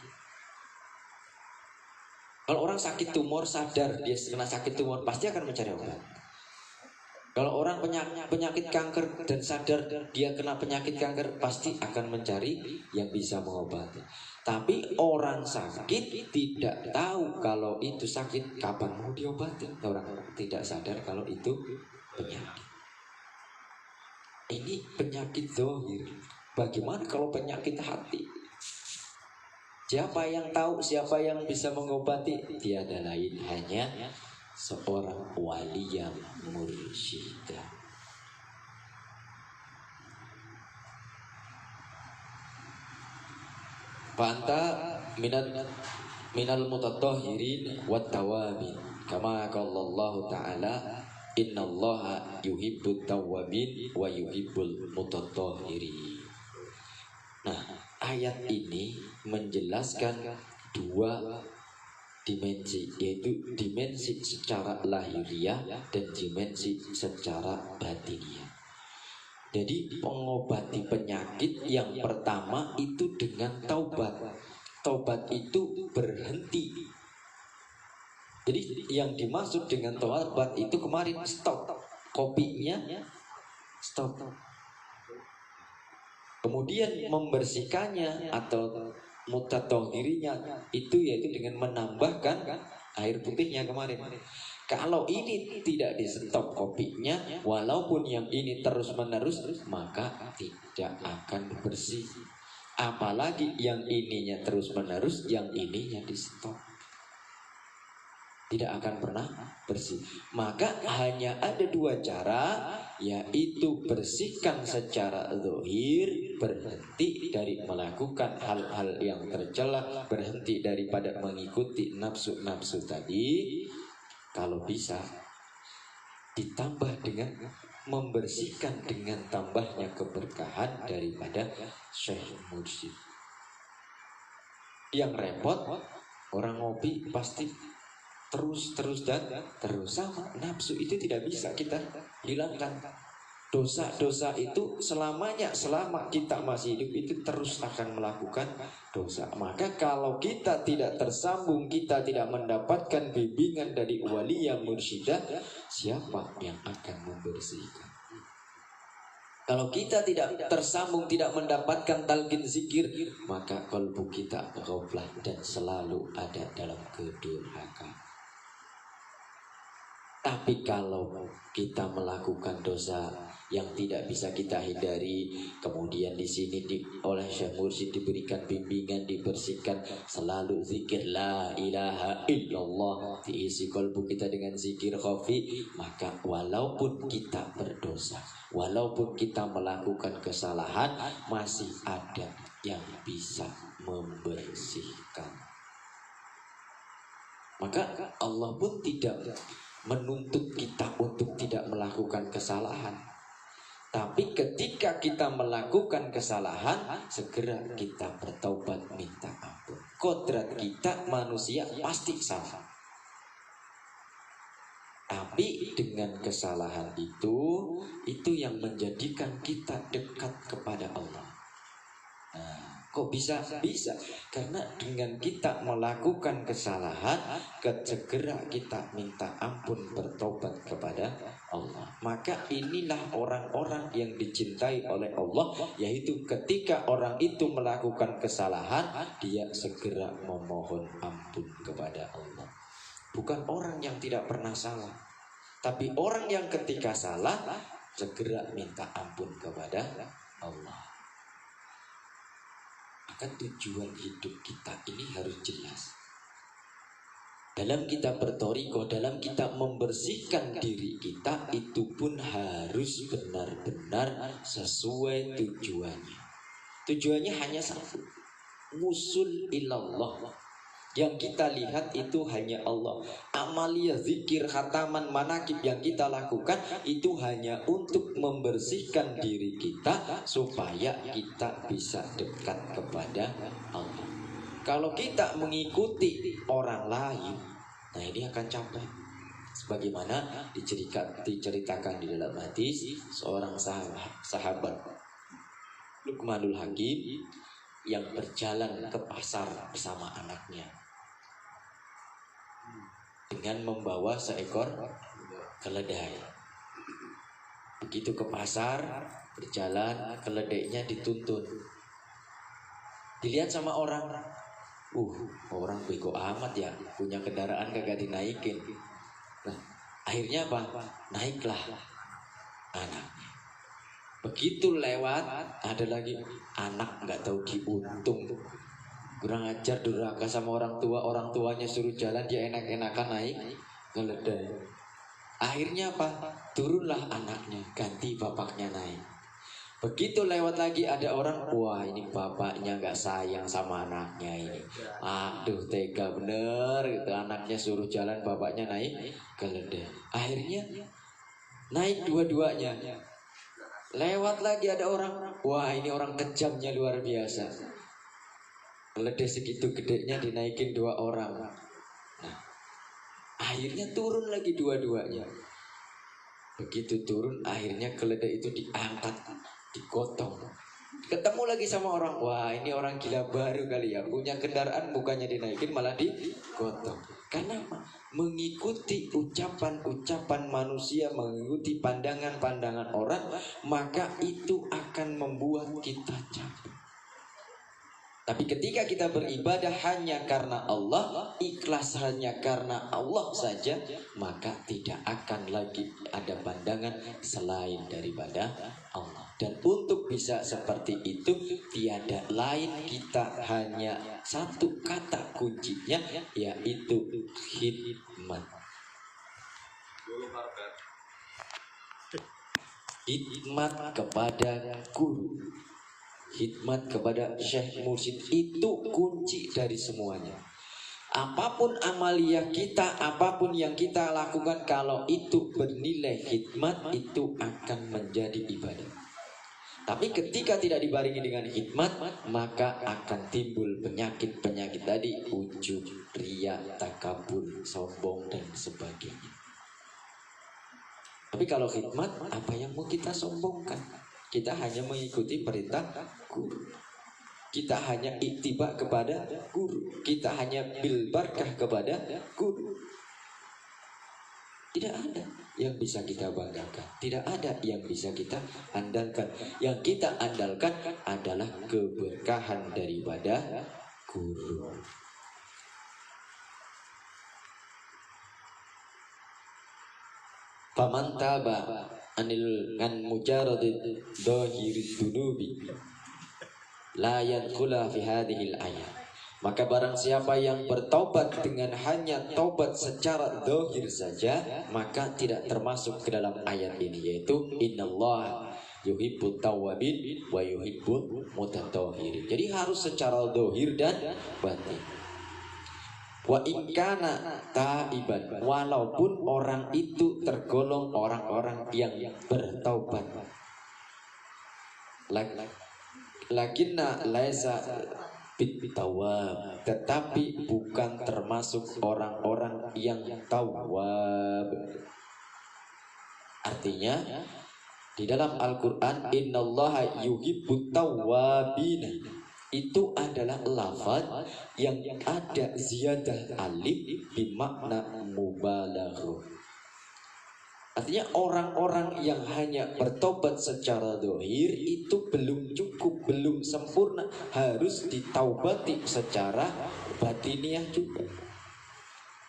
Kalau orang sakit tumor sadar dia kena sakit tumor, pasti akan mencari obat. Kalau orang penyakit kanker dan sadar dia kena penyakit kanker, pasti akan mencari yang bisa mengobati. Tapi orang sakit tidak tahu kalau itu sakit, kapan mau diobati. Orang tidak sadar kalau itu penyakit. Ini penyakit zahir. Bagaimana kalau penyakit hati? Siapa yang tahu, siapa yang bisa mengobati? Tiada lain hanya seorang wali yang mursyidah. Fanta minal mutatahhirin wat tawabin kama qala Allah taala innallaha yuhibbut tawwabin wa yuhibbul mutatahhirin. Nah, ayat ini menjelaskan dua dimensi, yaitu dimensi secara lahiriah dan dimensi secara batiniah. Jadi pengobati penyakit yang pertama itu dengan taubat. Taubat itu berhenti. Jadi yang dimaksud dengan taubat itu kemarin stop, kopinya stop. Kemudian membersihkannya atau mutatahhirinya itu yaitu dengan menambahkan air putihnya kemarin. Kalau ini tidak di stop kopinya, walaupun yang ini terus menerus, maka tidak akan bersih. Apalagi yang ininya terus menerus, yang ininya di stop, tidak akan pernah bersih. Maka hanya ada dua cara, yaitu bersihkan secara zahir, berhenti dari melakukan hal-hal yang tercela, berhenti daripada mengikuti nafsu-nafsu tadi. Kalau bisa ditambah dengan membersihkan dengan tambahnya keberkahan daripada Syekh Mursyid. Yang repot orang ngopi pasti terus dan terus. Sama nafsu itu tidak bisa kita hilangkan. Dosa-dosa itu selamanya, selama kita masih hidup itu terus akan melakukan dosa. Maka kalau kita tidak tersambung, kita tidak mendapatkan bimbingan dari wali yang mursyidah, siapa yang akan membersihkan? Kalau kita tidak tersambung, tidak mendapatkan talqin zikir, maka kalbu kita ghaflah dan selalu ada dalam kedurhakaan. Tapi kalau kita melakukan dosa yang tidak bisa kita hindari, kemudian di sini oleh Syekh Mursyid diberikan bimbingan, dibersihkan, selalu zikir la ilaha illallah, diisi kalbu kita dengan zikir khafi, maka walaupun kita berdosa, walaupun kita melakukan kesalahan, masih ada yang bisa membersihkan. Maka Allah pun tidak menuntut kita untuk tidak melakukan kesalahan. Tapi ketika kita melakukan kesalahan, segera kita bertaubat minta ampun. Kodrat kita manusia pasti salah. Tapi dengan kesalahan itu yang menjadikan kita dekat kepada Allah. Nah, kok bisa? Bisa karena dengan kita melakukan kesalahan, segera kita minta ampun, bertobat kepada Allah. Maka inilah orang-orang yang dicintai oleh Allah, yaitu ketika orang itu melakukan kesalahan, dia segera memohon ampun kepada Allah. Bukan orang yang tidak pernah salah, tapi orang yang ketika salah segera minta ampun kepada Allah. Maka tujuan hidup kita ini harus jelas. Dalam kita bertoriko, dalam kita membersihkan diri kita, itu pun harus benar-benar sesuai tujuannya. Tujuannya hanya satu, wusul ilallah. Yang kita lihat itu hanya Allah. Amalia, zikir, khataman, manakib yang kita lakukan itu hanya untuk membersihkan diri kita supaya kita bisa dekat kepada Allah. Kalau kita mengikuti orang lain, nah ini akan capek. Sebagaimana diceritakan di dalam hadis seorang sahabat Luqmanul Hakim yang berjalan ke pasar bersama anaknya dengan membawa seekor keledai. Begitu ke pasar, berjalan, keledainya dituntun. Dilihat sama orang, orang bego amat ya, punya kendaraan kagak dinaikin. Nah, akhirnya apa? Naiklah anaknya. Begitu lewat, ada lagi anak nggak tahu diuntung, kurang ajar, durhaka sama orang tua. Orang tuanya suruh jalan, dia enak-enakan naik keledai. Akhirnya apa? Turunlah anaknya, ganti bapaknya naik. Begitu lewat lagi ada orang, wah ini bapaknya nggak sayang sama anaknya ini. Aduh tega bener gitu, anaknya suruh jalan, bapaknya naik keledai. Akhirnya naik dua-duanya. Lewat lagi ada orang, wah ini orang kejamnya luar biasa. Keledai segitu gedenya dinaikin 2 orang. Nah, akhirnya turun lagi dua-duanya. Begitu turun, akhirnya keledai itu diangkat, digotong. Ketemu lagi sama orang, wah ini orang gila baru kali ya, punya kendaraan bukannya dinaikin malah digotong. Karena mengikuti ucapan-ucapan manusia, mengikuti pandangan-pandangan orang, maka itu akan membuat kita capek. Tapi ketika kita beribadah hanya karena Allah, ikhlas hanya karena Allah saja, maka tidak akan lagi ada pandangan selain daripada Allah. Dan untuk bisa seperti itu, tiada lain, kita hanya satu kata kuncinya, yaitu khidmat. Khidmat kepada guru, khidmat kepada Syekh Mursyid, itu kunci dari semuanya. Apapun amalia kita, apapun yang kita lakukan, kalau itu bernilai khidmat, itu akan menjadi ibadah. Tapi ketika tidak dibarengi dengan khidmat, maka akan timbul penyakit-penyakit tadi, ujub, riya, takabur, sombong, dan sebagainya. Tapi kalau khidmat, apa yang mau kita sombongkan? Kita hanya mengikuti perintah guru. Kita hanya ittiba kepada guru. Kita hanya bil barakah kepada guru. Tidak ada yang bisa kita banggakan. Tidak ada yang bisa kita andalkan. Yang kita andalkan adalah keberkahan daripada guru. Faman taba an mujaradid dhahirid dunubi la yadkhula fi hadhil ayat. Maka barang siapa yang bertaubat dengan hanya taubat secara zahir saja, maka tidak termasuk ke dalam ayat ini, yaitu innallaha yuhibbut tawwabin wa yuhibbul mutatahhirin. Jadi harus secara zahir dan batin. Wa in kana taiban, walaupun orang itu tergolong orang-orang yang bertaubat. Lakinna laisa bitawab, tetapi bukan termasuk orang-orang yang tawab. Artinya di dalam Al-Quran innallaha yuhibbut tawwabin, itu adalah lafaz yang ada ziyadah alif bimakna mubalaghah. Artinya orang-orang yang hanya bertobat secara zahir itu belum cukup, belum sempurna, harus ditaubati secara batiniah juga.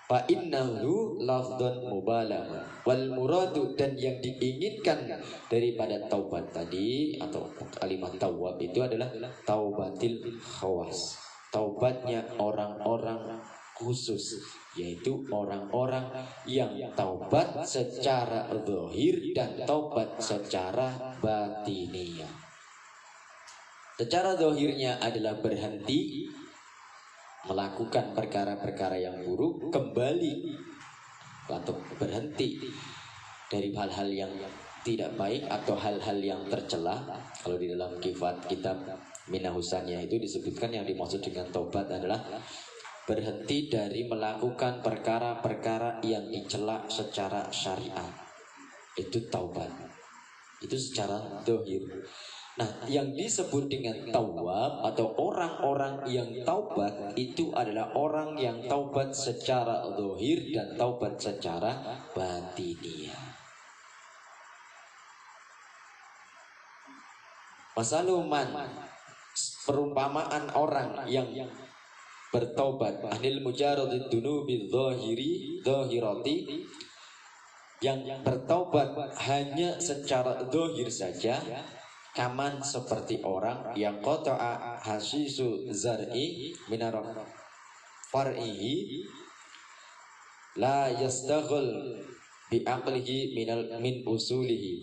Fa innahu lafdhan mubalaghah wal muradu, dan yang diinginkan daripada taubat tadi atau kalimat tawab itu adalah taubatil khawas, taubatnya orang-orang khusus, yaitu orang-orang yang taubat secara zahir dan taubat secara batiniah. Secara zahirnya adalah berhenti melakukan perkara-perkara yang buruk, kembali atau berhenti dari hal-hal yang tidak baik atau hal-hal yang tercela. Kalau di dalam kitab Minahusannya itu disebutkan yang dimaksud dengan taubat adalah berhenti dari melakukan perkara-perkara yang dicela secara syariat. Itu taubat. Itu secara dohir. Nah, yang disebut dengan tawab atau orang-orang yang taubat itu adalah orang yang taubat secara zahir dan taubat secara batiniah. Masaluman, perumpamaan orang yang bertaubat anil mujaradid dunubi zahirati, yang bertaubat hanya secara zahir saja, kaman seperti orang yang qata'a hasisu zar'i minar far'ihi la yastaghil bi aqlihi min usulihi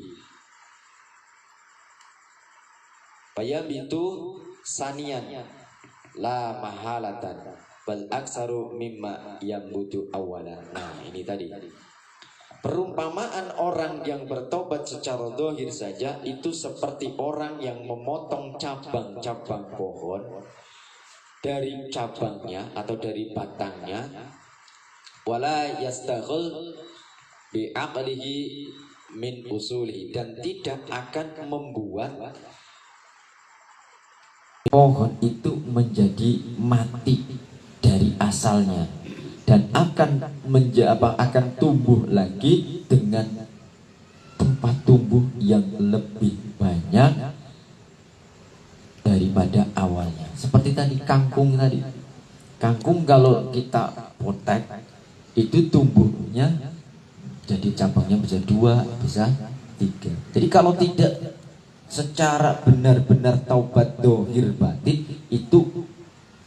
fayabitu saniyan la mahalatan bal aksaru mimma yambutu awalan. Nah, ini tadi perumpamaan orang yang bertobat secara zahir saja itu seperti orang yang memotong cabang-cabang pohon dari cabangnya atau dari batangnya, wala yastaghil bi aqlihi min usulihi, dan tidak akan membuat pohon itu menjadi mati dari asalnya, dan akan tumbuh lagi dengan tempat tumbuh yang lebih banyak daripada awalnya. Seperti tadi kangkung tadi. Kangkung kalau kita potek itu tumbuhnya jadi cabangnya bisa 2, bisa 3. Jadi kalau tidak secara benar-benar taubat dohir batin itu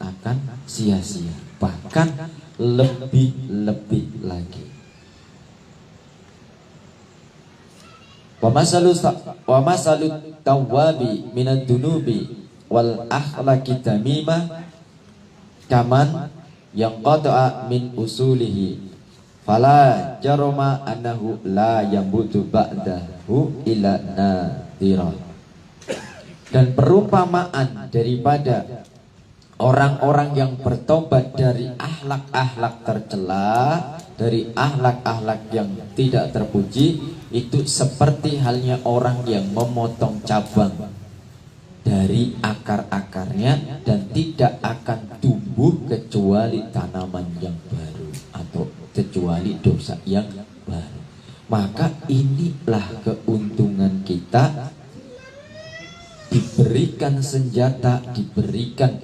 akan sia-sia, bahkan lebih lagi. Wa masalut tawwabi minad dunubi wal akhlaqi tamimah kaman yang qata'a min usulihi fala jarama annahu la yambutu ba'dahu ila nadira. Dan perumpamaan daripada orang-orang yang bertobat dari akhlak-akhlak tercela, dari akhlak-akhlak yang tidak terpuji, itu seperti halnya orang yang memotong cabang dari akar-akarnya dan tidak akan tumbuh kecuali tanaman yang baru atau kecuali dosa yang baru. Maka inilah keuntungan kita, diberikan senjata, diberikan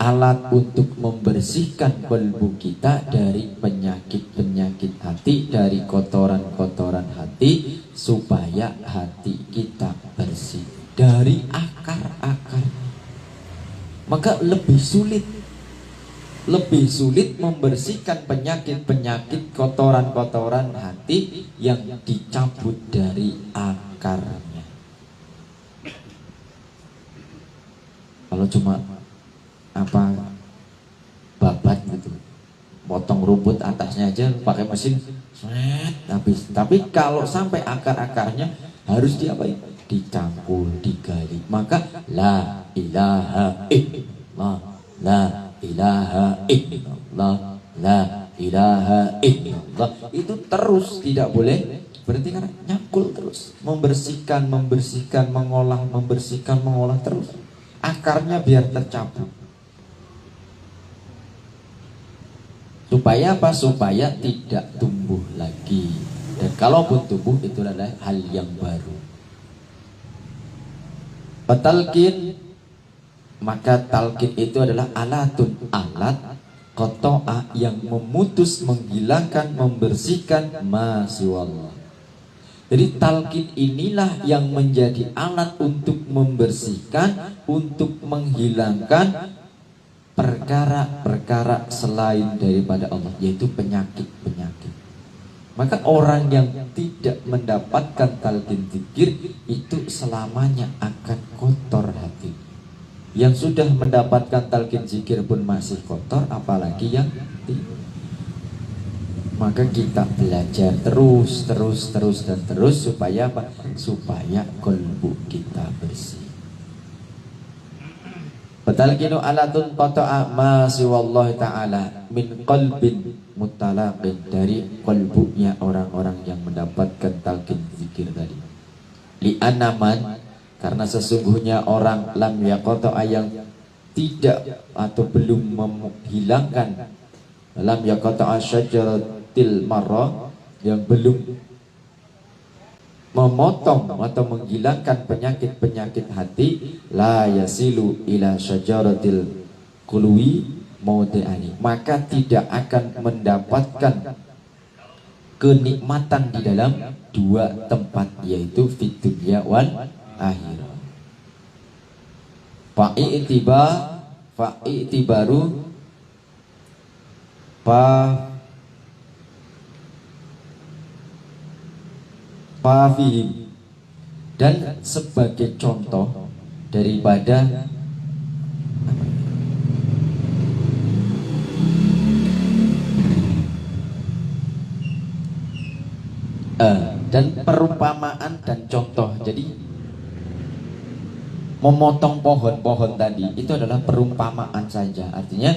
alat untuk membersihkan kalbu kita dari penyakit-penyakit hati, dari kotoran-kotoran hati, supaya hati kita bersih dari akar-akar. Maka lebih sulit membersihkan penyakit-penyakit kotoran-kotoran hati yang dicabut dari akarnya. Kalau cuma babat gitu, potong rumput atasnya aja pakai mesin habis. Tapi kalau sampai akar-akarnya harus diapain? Dicampur, digali. Maka la ilaha illallah, la ilaha illallah, la ilaha illallah itu terus, tidak boleh berarti, karena nyakul terus, membersihkan, mengolah, membersihkan, mengolah terus. Akarnya biar tercabut. Supaya apa? Supaya tidak tumbuh lagi. Dan kalaupun tumbuh itu adalah hal yang baru. Talqin, maka talqin itu adalah alat qata'a yang memutus, menghilangkan, membersihkan masiwallah. Jadi talqin inilah yang menjadi alat untuk membersihkan, untuk menghilangkan perkara-perkara selain daripada Allah, yaitu penyakit-penyakit. Maka orang yang tidak mendapatkan talqin zikir itu selamanya akan kotor hati. Yang sudah mendapatkan talqin zikir pun masih kotor, apalagi yang tidak. Maka kita belajar terus dan terus supaya apa? Supaya kolbu kita bersih. Fatalqinu alatun qata'a ma siwallahi ta'ala min qalbin mutalaqin, dari kolbunya orang-orang yang mendapatkan talqin zikir tadi. Li'anaman, karena sesungguhnya orang lam yaqta'a, yang tidak atau belum menghilangkan, lam yaqta'a syajaratil marra, yang belum memotong atau menghilangkan penyakit-penyakit hati, la yasilu ila syajaratil quluwi maudi'ani, maka tidak akan mendapatkan kenikmatan di dalam dua tempat, yaitu fid dunya wal akhirah. Fa'itibaru fafihim, dan sebagai contoh daripada dan perumpamaan dan contoh. Jadi memotong pohon-pohon tadi itu adalah perumpamaan saja. Artinya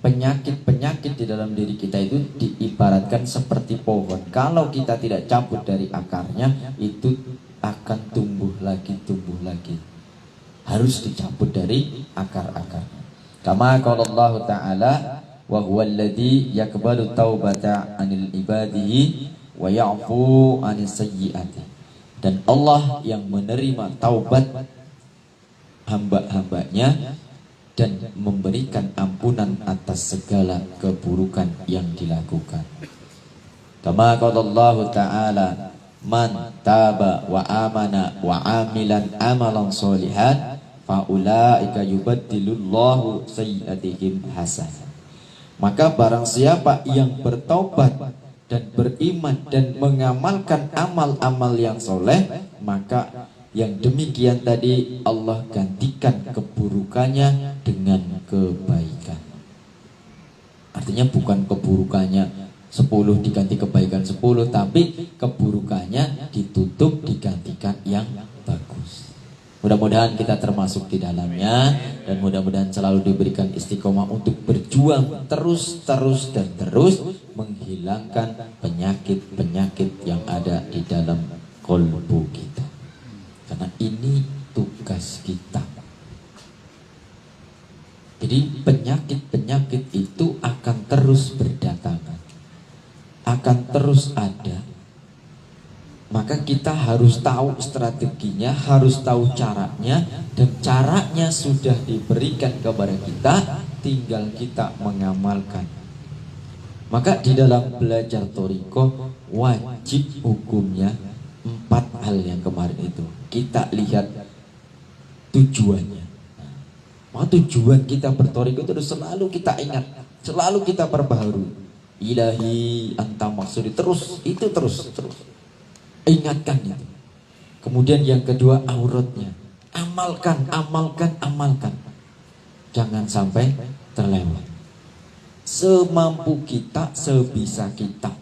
penyakit-penyakit di dalam diri kita itu diibaratkan seperti pohon. Kalau kita tidak cabut dari akarnya, itu akan tumbuh lagi. Harus dicabut dari akar-akarnya. Kama qala Allah Ta'ala, wa huwal ladzi yaqbalu taubata 'anil ibadihi wa ya'fu 'anis sayyi'ati. Dan Allah yang menerima taubat hamba-hambanya dan memberikan ampunan atas segala keburukan yang dilakukan. Kama qala Allah Ta'ala, man taba wa amana wa amilan amalan sholihan fa ulaika yubaddilullahu sayyi'atihim hasanah. Maka barang siapa yang bertaubat dan beriman dan mengamalkan amal-amal yang soleh, maka yang demikian tadi Allah gantikan keburukannya dengan kebaikan. Artinya bukan keburukannya 10 diganti kebaikan 10, tapi keburukannya ditutup digantikan yang bagus. Mudah-mudahan kita termasuk di dalamnya, dan mudah-mudahan selalu diberikan istiqomah untuk berjuang terus menghilangkan penyakit-penyakit yang ada di dalam kolbu kita. Karena ini tugas kita. Jadi penyakit-penyakit itu akan terus berdatangan, akan terus ada. Maka kita harus tahu strateginya, harus tahu caranya, dan caranya sudah diberikan kepada kita, tinggal kita mengamalkan. Maka di dalam belajar thariqah wajib hukumnya 4 hal yang kemarin itu. Kita lihat tujuannya. Maka tujuan kita berthariqah itu selalu kita ingat, selalu kita perbaharui. Ilahi anta maksudi, terus ingatkan itu. Kemudian yang kedua auratnya, amalkan. Jangan sampai terlewat. Semampu kita, sebisa kita.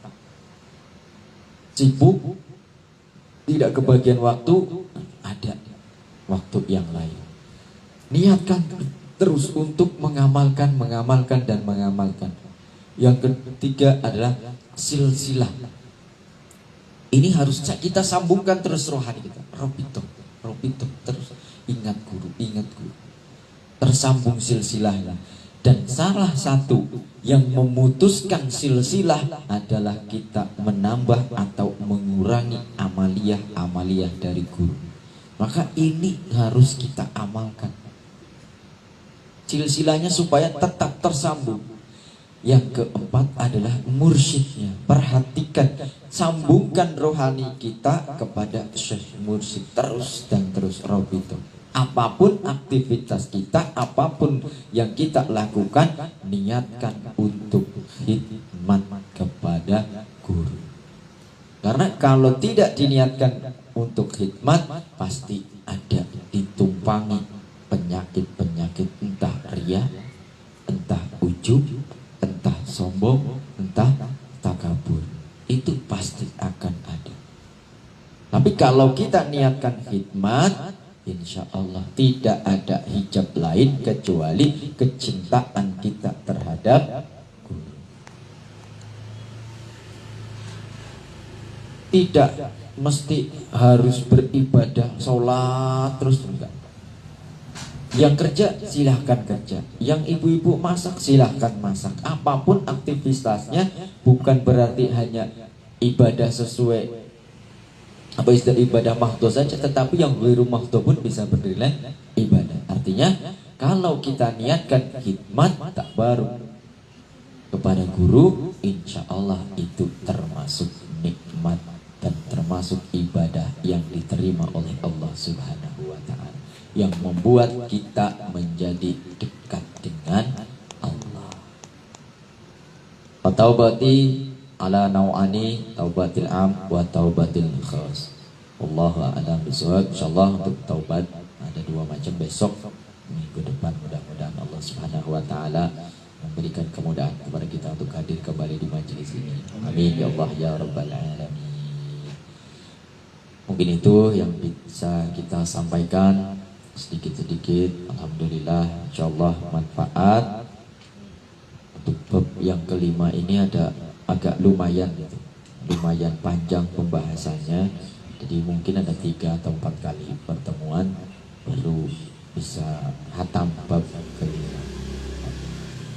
Sibuk, tidak kebagian waktu, ada waktu yang lain. Niatkan terus untuk mengamalkan. Yang ketiga adalah silsilah. Ini harus kita sambungkan terus rohani kita. Robito, terus ingat guru. Tersambung silsilahnya. Dan salah satu yang memutuskan silsilah adalah kita menambah atau mengurangi amaliyah dari guru. Maka ini harus kita amalkan. Silsilahnya supaya tetap tersambung. Yang keempat adalah mursyidnya. Perhatikan, sambungkan rohani kita kepada syekh mursyid terus robito. Apapun aktivitas kita, apapun yang kita lakukan, niatkan untuk khidmat kepada guru. Karena kalau tidak diniatkan untuk khidmat, pasti ada ditumpangi penyakit-penyakit kalau kita niatkan khidmat, insya Allah tidak ada hijab lain kecuali kecintaan kita terhadap guru. Tidak mesti harus beribadah, sholat terus, enggak. Yang kerja silahkan kerja, yang ibu-ibu masak silahkan masak. Apapun aktivitasnya, bukan berarti hanya ibadah sesuai ibadah mahdhah saja, tetapi yang ghairu mahdhah pun bisa bernilai ibadah. Artinya kalau kita niatkan khidmat tak baru kepada guru, insya Allah itu termasuk nikmat dan termasuk ibadah yang diterima oleh Allah Subhanahu wa ta'ala, yang membuat kita menjadi dekat dengan Allah. Taubati ala nau'ani, taubatil am wa taubatil khas. Wallahu a'lam bishawab. Insyaallah untuk taubat ada dua macam, besok minggu depan mudah-mudahan Allah Subhanahu wa taala memberikan kemudahan kepada kita untuk hadir kembali di majelis ini. Amin ya Allah ya rabbal alamin. Mungkin itu yang bisa kita sampaikan sedikit-sedikit. Alhamdulillah, insyaallah manfaat. Untuk bab yang kelima ini ada agak lumayan gitu, lumayan panjang pembahasannya. Jadi mungkin ada 3 atau 4 kali pertemuan baru bisa hatam bab kelima.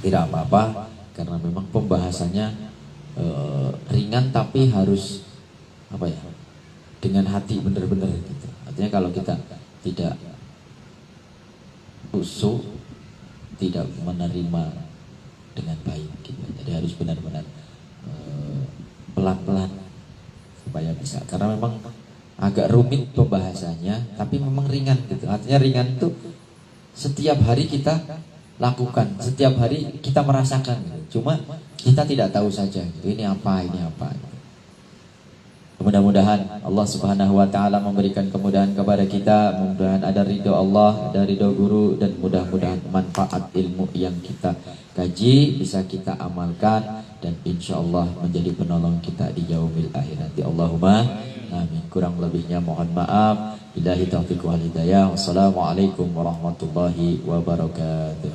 Tidak apa-apa, karena memang pembahasannya ringan, tapi harus apa ya, dengan hati benar-benar gitu. Artinya kalau kita tidak khusyuk, tidak menerima dengan baik gitu. Jadi harus benar-benar pelan-pelan supaya bisa, karena memang agak rumit pembahasannya, tapi memang ringan gitu. Artinya ringan itu setiap hari kita lakukan, setiap hari kita merasakan gitu. Cuma kita tidak tahu saja gitu, ini apa gitu. Mudah-mudahan Allah Subhanahu wa taala memberikan kemudahan kepada kita, mudah-mudahan ada ridho Allah, ada ridho guru, dan mudah-mudahan manfaat ilmu yang kita kaji bisa kita amalkan dan insya Allah menjadi penolong kita di yaumil akhirati. Allahumma amin. Kurang lebihnya mohon maaf. Billahi taufiq wal hidayah. Wassalamualaikum warahmatullahi wabarakatuh.